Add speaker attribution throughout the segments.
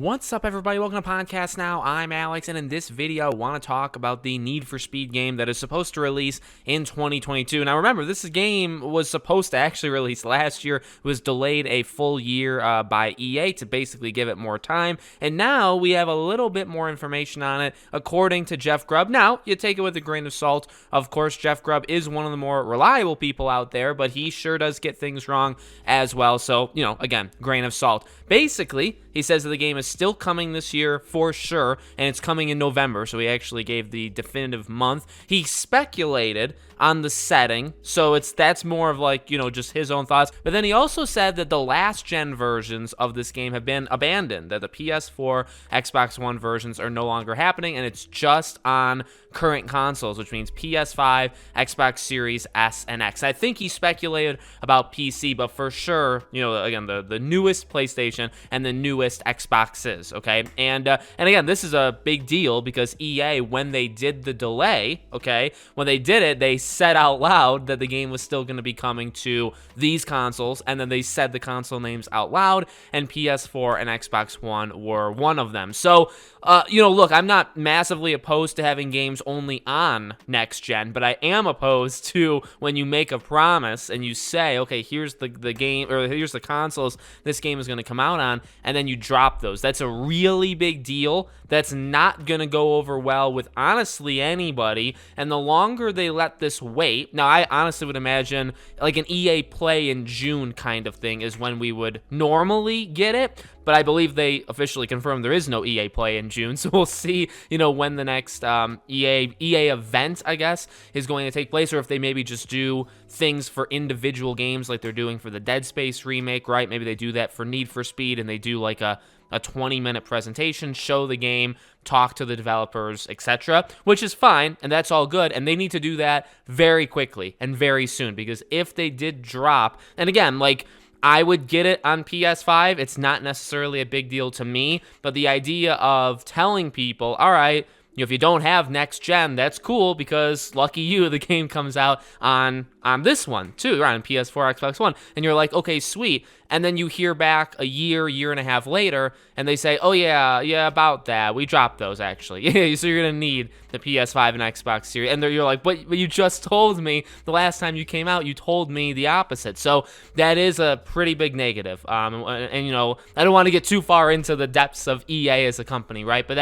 Speaker 1: What's up, everybody? Welcome to Podcast Now. I'm Alex, and in this video, I want to talk about the Need for Speed game that is supposed to release in 2022. Now, remember, this game was supposed to actually release last year. It was delayed a full year by EA to basically give it more time, and now we have a little bit more information on it, according to Jeff Grubb. Now, you take it with a grain of salt. Of course, Jeff Grubb is one of the more reliable people out there, but he sure does get things wrong as well. So, again, grain of salt. Basically, he says that the game is still coming this year for sure, and it's coming in November, so he actually gave the definitive month. He speculated on the setting, so that's more of like, just his own thoughts. But then he also said that the last gen versions of this game have been abandoned, that the PS4, Xbox One versions are no longer happening, and it's just on current consoles, which means PS5, Xbox Series S and X. I think he speculated about PC, but for sure, again, the newest PlayStation and the newest Xboxes, okay? And again, this is a big deal because EA, when they did the delay, okay, when they did it, they said out loud that the game was still going to be coming to these consoles, and then they said the console names out loud, and PS4 and Xbox One were one of them. So, look, I'm not massively opposed to having games only on next gen, but I am opposed to when you make a promise and you say, okay, here's the game, or here's the consoles this game is going to come out on, and then you drop those. That's a really big deal. That's not going to go over well with honestly anybody, and the longer they let this wait, now I honestly would imagine like an EA Play in June kind of thing is when we would normally get it, but I believe they officially confirmed there is no EA Play in June, so we'll see, when the next EA event, I guess, is going to take place, or if they maybe just do things for individual games like they're doing for the Dead Space remake, right? Maybe they do that for Need for Speed, and they do like a 20-minute presentation, show the game, talk to the developers, etc., which is fine, and that's all good, and they need to do that very quickly and very soon, because if they did drop, and again, like, I would get it on PS5. It's not necessarily a big deal to me, but the idea of telling people, all right, if you don't have next gen, that's cool because lucky you, the game comes out on this one too, right, on PS4, Xbox One, and you're like, okay, sweet. And then you hear back a year and a half later, and they say, oh yeah, about that, we dropped those actually. So you're gonna need the PS5 and Xbox Series, and you're like, but you just told me the last time you came out, you told me the opposite. So that is a pretty big negative. And I don't want to get too far into the depths of EA as a company, right? But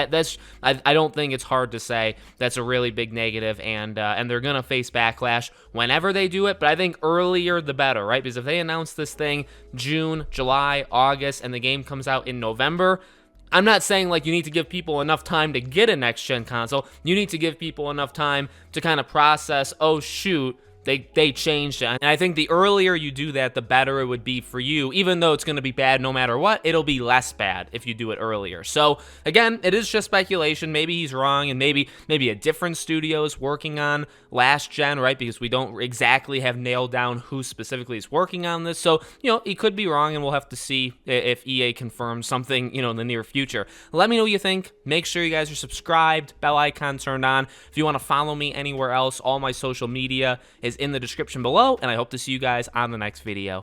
Speaker 1: I don't think it's hard to say that's a really big negative, and they're gonna face backlash whenever they do it. But I think earlier the better, right? Because if they announce this thing June, July, August, and the game comes out in November, I'm not saying like you need to give people enough time to get a next-gen console. You need to give people enough time to kind of process, oh shoot, they changed it. And I think the earlier you do that, the better it would be for you. Even though it's going to be bad no matter what, it'll be less bad if you do it earlier. So again, it is just speculation. Maybe he's wrong, and maybe a different studio is working on last gen, right? Because we don't exactly have nailed down who specifically is working on this. So, he could be wrong, and we'll have to see if EA confirms something, in the near future. Let me know what you think. Make sure you guys are subscribed, bell icon turned on. If you want to follow me anywhere else, all my social media is in the description below, and I hope to see you guys on the next video.